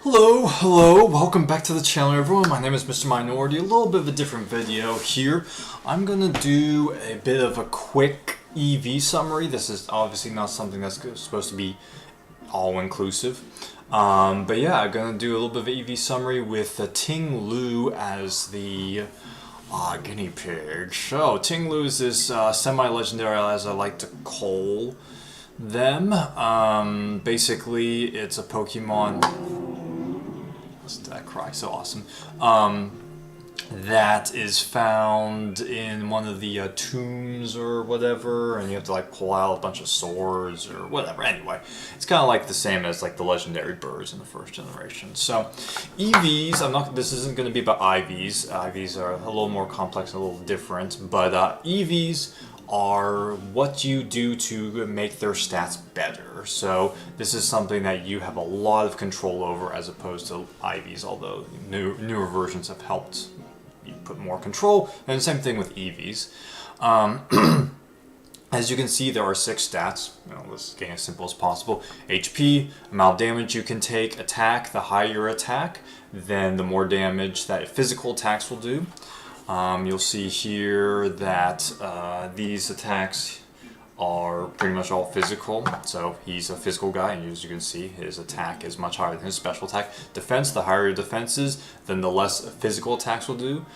Hello, welcome back to the channel everyone. My name is Mr. Minority. A little bit of a different video here. I'm gonna do a bit of a quick EV summary. This is obviously not something that's supposed to be all-inclusive. But yeah, I'm gonna do a little bit of an EV summary with Ting-Lu as the guinea pig. So Ting-Lu is this semi-legendary, as I like to call them. Basically, it's a Pokemon. Listen to that cry, so awesome. That is found in one of the tombs or whatever, and you have to like pull out a bunch of swords or whatever. Anyway, it's kind of like the same as like the legendary birds in the first generation. So EVs, this isn't going to be about IVs. IVs are a little more complex, a little different, but EVs are what you do to make their stats better. So this is something that you have a lot of control over as opposed to IVs, although newer versions have helped you put more control, and the same thing with EVs. As you can see, there are 6 stats. Let's get as simple as possible. HP, amount of damage you can take, attack. The higher your attack, then the more damage that physical attacks will do. You'll see here that these attacks are pretty much all physical. So he's a physical guy, and as you can see, his attack is much higher than his special attack. Defense, the higher your defense is, then the less physical attacks will do.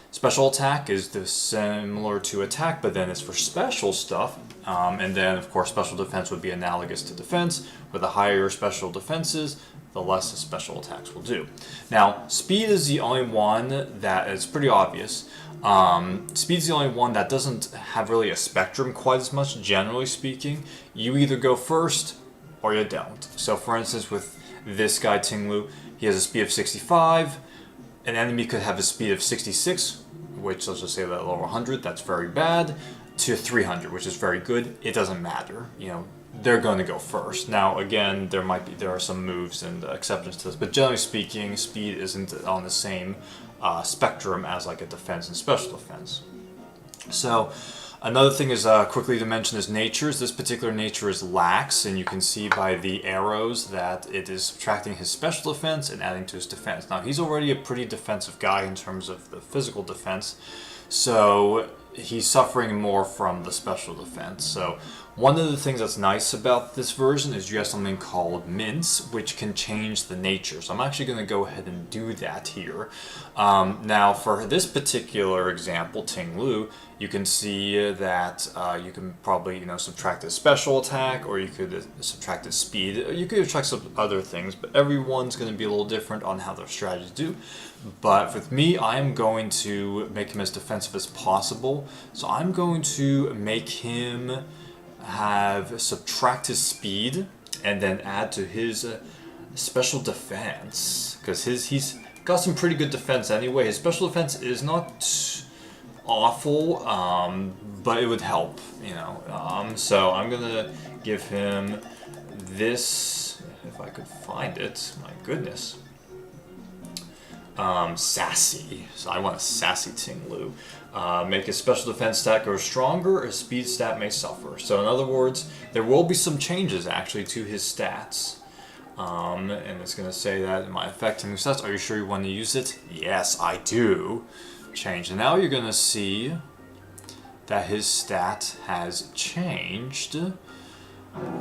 Special attack is similar to attack, but then it's for special stuff. And then, of course, special defense would be analogous to defense. With the higher your special defenses, the less the special attacks will do. Now, speed is the only one that is pretty obvious. Speed's the only one that doesn't have really a spectrum quite as much, generally speaking. You either go first or you don't. So, for instance, with this guy, Ting-Lu, he has a speed of 65. An enemy could have a speed of 66, which let's just say that over 100, that's very bad, to 300, which is very good. It doesn't matter, they're going to go first. Now, again, there are some moves and exceptions to this, but generally speaking, speed isn't on the same spectrum as like a defense and special defense. So, another thing is quickly to mention is natures. This particular nature is lax, and you can see by the arrows that it is subtracting his special defense and adding to his defense. Now, he's already a pretty defensive guy in terms of the physical defense, so he's suffering more from the special defense. So one of the things that's nice about this version is you have something called mints, which can change the nature. So I'm actually going to go ahead and do that here. Now for this particular example, Ting-Lu, you can see that you can probably subtract his special attack, or you could subtract his speed. You could subtract some other things, but everyone's going to be a little different on how their strategies do. But with me, I'm going to make him as defensive as possible. So I'm going to make him subtract his speed and then add to his special defense, because he's got some pretty good defense anyway. His special defense is not awful, but it would help, so I'm gonna give him this, if I could find it. My goodness. Sassy. So I want a sassy Ting-Lu. Make his special defense stat go stronger, his speed stat may suffer. So in other words, there will be some changes actually to his stats. And it's going to say that it might affect his stats. Are you sure you want to use it? Yes, I do. Change. And now you're going to see that his stat has changed.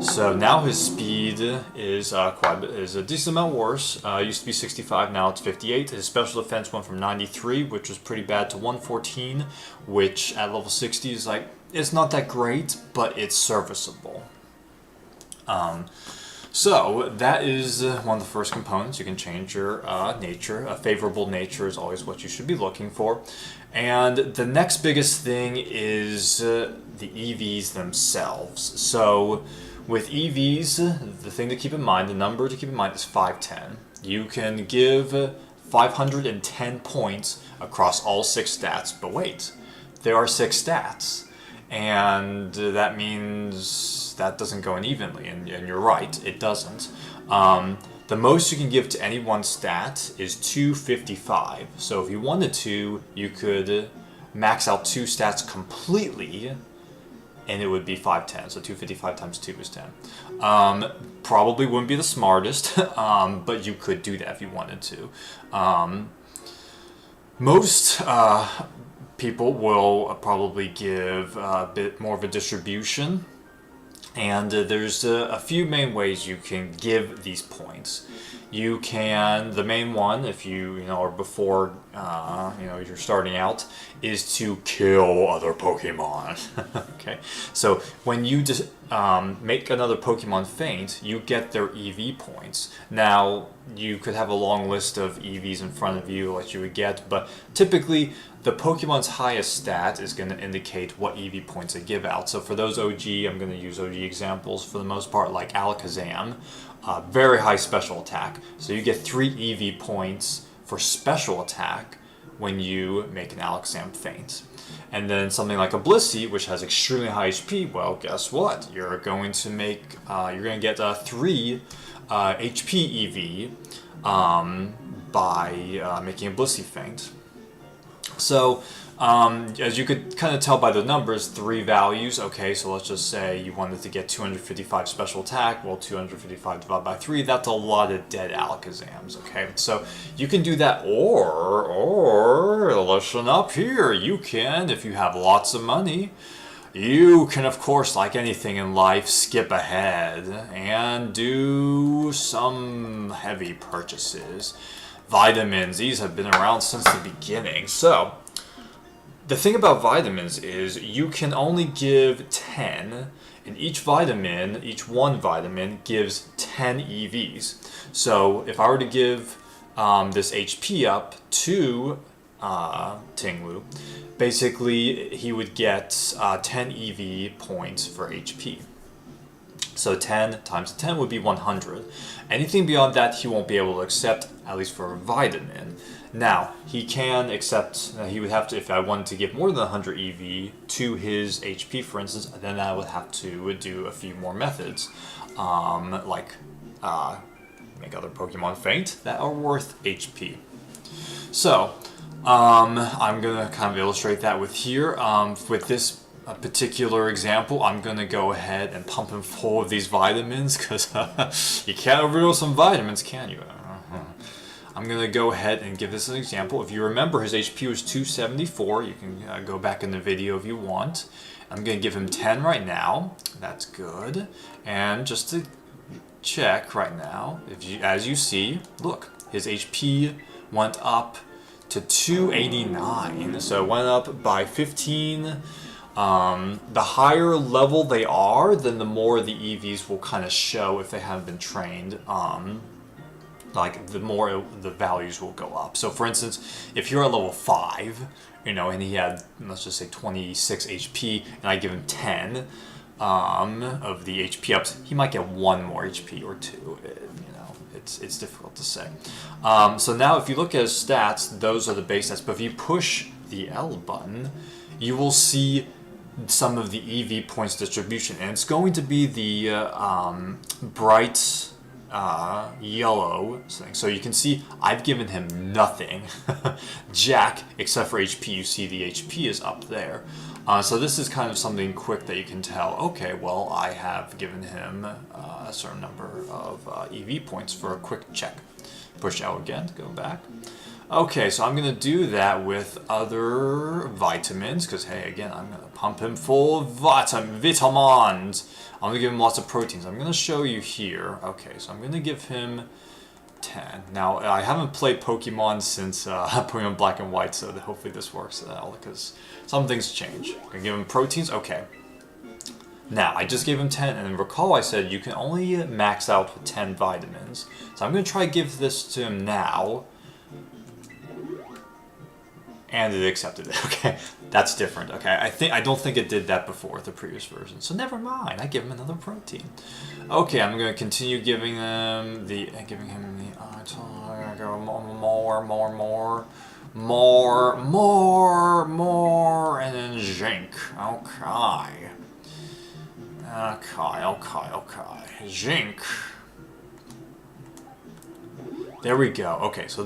So now his speed is a decent amount worse. Used to be 65, now it's 58. His special defense went from 93, which was pretty bad, to 114, which at level 60 is like, it's not that great, but it's serviceable. So that is one of the first components. You can change your nature. A favorable nature is always what you should be looking for. And the next biggest thing is the EVs themselves. So with EVs, the thing to keep in mind, the number to keep in mind is 510. You can give 510 points across all 6 stats, but wait, there are 6 stats. And that means that doesn't go in evenly, and you're right, it doesn't. The most you can give to any one stat is 255. So if you wanted to, you could max out 2 stats completely and it would be 510. So 255 times 2 is 10. Probably wouldn't be the smartest, but you could do that if you wanted to. Most people will probably give a bit more of a distribution, and there's a few main ways you can give these points. You can, the main one, if you are before you're starting out, is to kill other Pokemon. Okay, so when you just make another Pokemon faint, you get their EV points. Now you could have a long list of EVs in front of you like you would get, but typically the Pokemon's highest stat is going to indicate what EV points they give out. So for those OG, I'm going to use OG examples for the most part, like Alakazam. Very high special attack. So you get 3 EV points for special attack when you make an Alakazam faint. And then something like a Blissey, which has extremely high HP, well, guess what? You're going to get 3 HP EV by making a Blissey faint. So, as you could kind of tell by the numbers, 3 values. Okay, so let's just say you wanted to get 255 special attack. Well, 255 divided by 3, that's a lot of dead Alakazams. Okay, so you can do that, or listen up here. You can, if you have lots of money, you can, of course, like anything in life, skip ahead and do some heavy purchases. Vitamins, these have been around since the beginning. So, the thing about vitamins is you can only give 10, and each one vitamin gives 10 EVs. So, if I were to give this HP up to Ting-Lu, basically he would get 10 EV points for HP. So 10 times 10 would be 100. Anything beyond that he won't be able to accept, at least for a vitamin. Now, he can accept, he would have to, if I wanted to give more than 100 EV to his HP, for instance, then I would have to do a few more methods. Like make other Pokemon faint that are worth HP. So, I'm going to kind of illustrate that with here. With this particular example, I'm going to go ahead and pump him full of these vitamins, because you can't overdose some vitamins, can you? I'm going to go ahead and give this an example. If you remember, his HP was 274. You can go back in the video if you want. I'm going to give him 10 right now. That's good. And just to check right now, as you see, look, his HP went up to 289. So it went up by 15. The higher level they are, then the more the EVs will kind of show if they haven't been trained. Like, the more the values will go up. So, for instance, if you're at level 5, and he had, let's just say, 26 HP, and I give him 10 of the HP ups, he might get 1 more HP or 2. It's difficult to say. So now, if you look at his stats, those are the base stats. But if you push the L button, you will see some of the EV points distribution, and it's going to be the bright yellow thing. So you can see I've given him nothing. Jack, except for HP, you see the HP is up there. So this is kind of something quick that you can tell, okay, well, I have given him a certain number of EV points for a quick check. Push L again to go back. Okay, so I'm going to do that with other vitamins, because, hey, again, I'm going to pump him full of vitamins. I'm going to give him lots of proteins. I'm going to show you here. Okay, so I'm going to give him 10. Now, I haven't played Pokemon since Pokemon Black and White, so hopefully this works out, because some things change. I'm going to give him proteins. Okay. Now, I just gave him 10, and recall I said you can only max out with 10 vitamins. So I'm going to try to give this to him now. And it accepted it. Okay, that's different. Okay, I don't think it did that before with the previous version. So never mind. I give him another protein. Okay, I'm going to continue giving him the more, and then Zink. Okay. Zink. There we go. Okay, so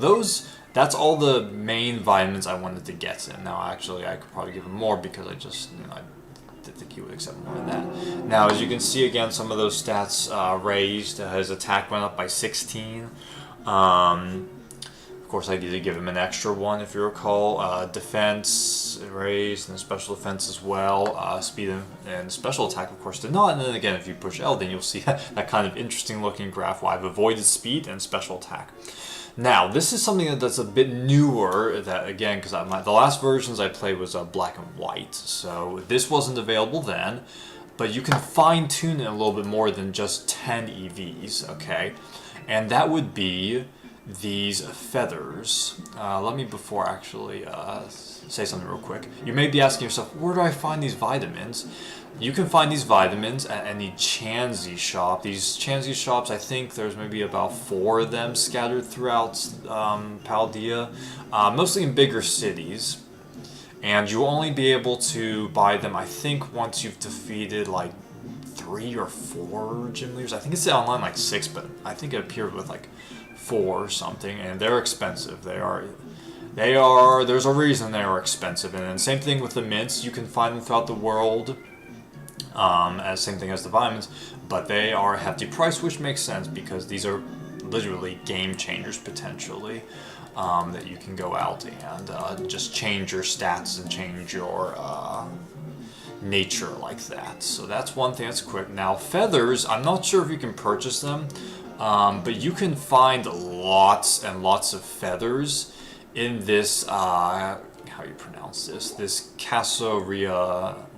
that's all the main vitamins I wanted to get in. Now, actually, I could probably give him more because I just, didn't think he would accept more than that. Now, as you can see, again, some of those stats raised. His attack went up by 16. Of course, I did give him an extra one, if you recall. Defense raised, and special defense as well. Speed and special attack, of course, did not. And then again, if you push L, then you'll see that kind of interesting looking graph where I've avoided speed and special attack. Now, this is something that's a bit newer, that again, because the last versions I played was black and white, so this wasn't available then, but you can fine-tune it a little bit more than just 10 EVs, okay? And that would be these feathers. Let me, before actually say something real quick. You may be asking yourself, where do I find these vitamins? You can find these vitamins at any Chansey shop. These Chansey shops, I think there's maybe about 4 of them scattered throughout Paldea, mostly in bigger cities. And you'll only be able to buy them, I think, once you've defeated like 3 or 4 gym leaders. I think it's online like 6, but I think it appeared with like 4 or something, and they're expensive. They are, there's a reason they are expensive. And then same thing with the mints. You can find them throughout the world. As same thing as the vitamins, but they are a hefty price, which makes sense because these are literally game changers potentially, that you can go out and just change your stats and change your nature like that. So that's one thing that's quick. Now feathers, I'm not sure if you can purchase them, but you can find lots and lots of feathers in this, how you pronounce this Casa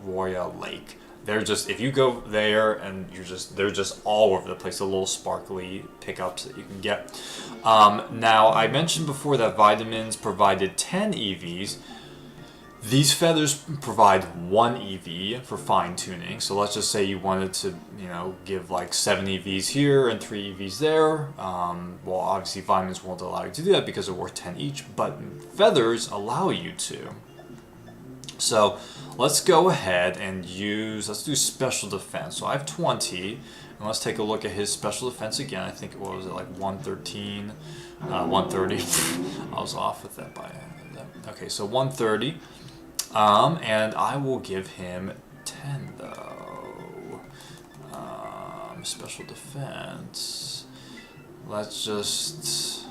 Roya Lake. They're just, if you go there and they're just all over the place, the little sparkly pickups that you can get. Now, I mentioned before that vitamins provided 10 EVs. These feathers provide 1 EV for fine tuning. So let's just say you wanted to, give like 7 EVs here and 3 EVs there. Well, obviously vitamins won't allow you to do that because they're worth 10 each, but feathers allow you to. So let's go ahead and let's do special defense. So I have 20, and let's take a look at his special defense again. I think, what was it, like 113, 130. I was off with that by okay, so 130. And I will give him 10 though. Special defense. Let's just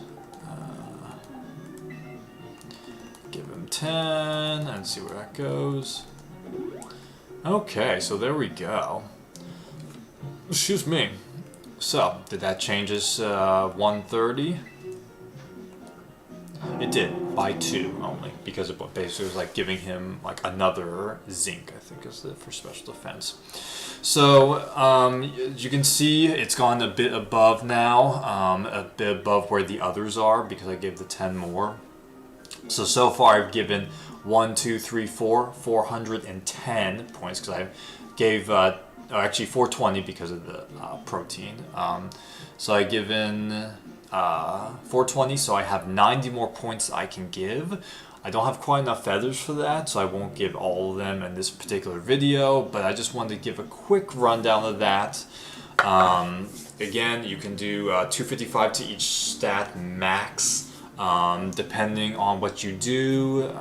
give him 10 and see where that goes. Okay, so there we go. Excuse me. So, did that change his 130? It did, by 2 only, because it basically was like giving him like another zinc, I think is it, for special defense. So, you can see it's gone a bit above now, a bit above where the others are, because I gave the 10 more. So far I've given 410 points, because I gave, actually 420 because of the protein. So I've given 420, so I have 90 more points I can give. I don't have quite enough feathers for that, so I won't give all of them in this particular video, but I just wanted to give a quick rundown of that. Again, you can do 255 to each stat max. Depending on what you do,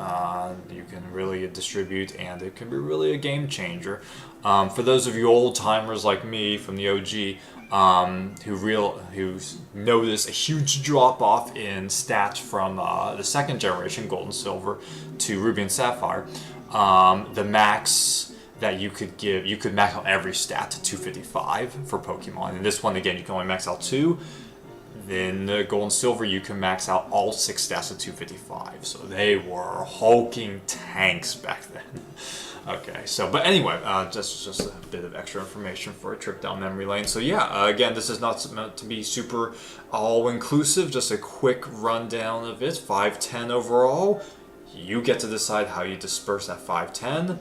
you can really distribute, and it can be really a game changer. For those of you old timers like me from the OG, who noticed a huge drop off in stats from the second generation Gold and Silver to Ruby and Sapphire, the max that you could max out every stat to 255 for Pokemon. And this one, again, you can only max out 2. In the Gold and Silver, you can max out all 6 stats at 255. So they were hulking tanks back then. Okay, so, but anyway, just a bit of extra information for a trip down memory lane. So yeah, again, this is not meant to be super all-inclusive, just a quick rundown of it. 510 overall. You get to decide how you disperse that 510.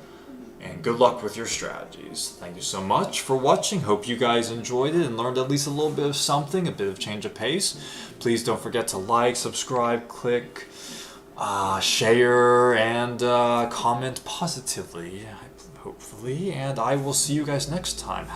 And good luck with your strategies. Thank you so much for watching. Hope you guys enjoyed it and learned at least a little bit of something, a bit of change of pace. Please don't forget to like, subscribe, click, share, and comment positively, hopefully. And I will see you guys next time.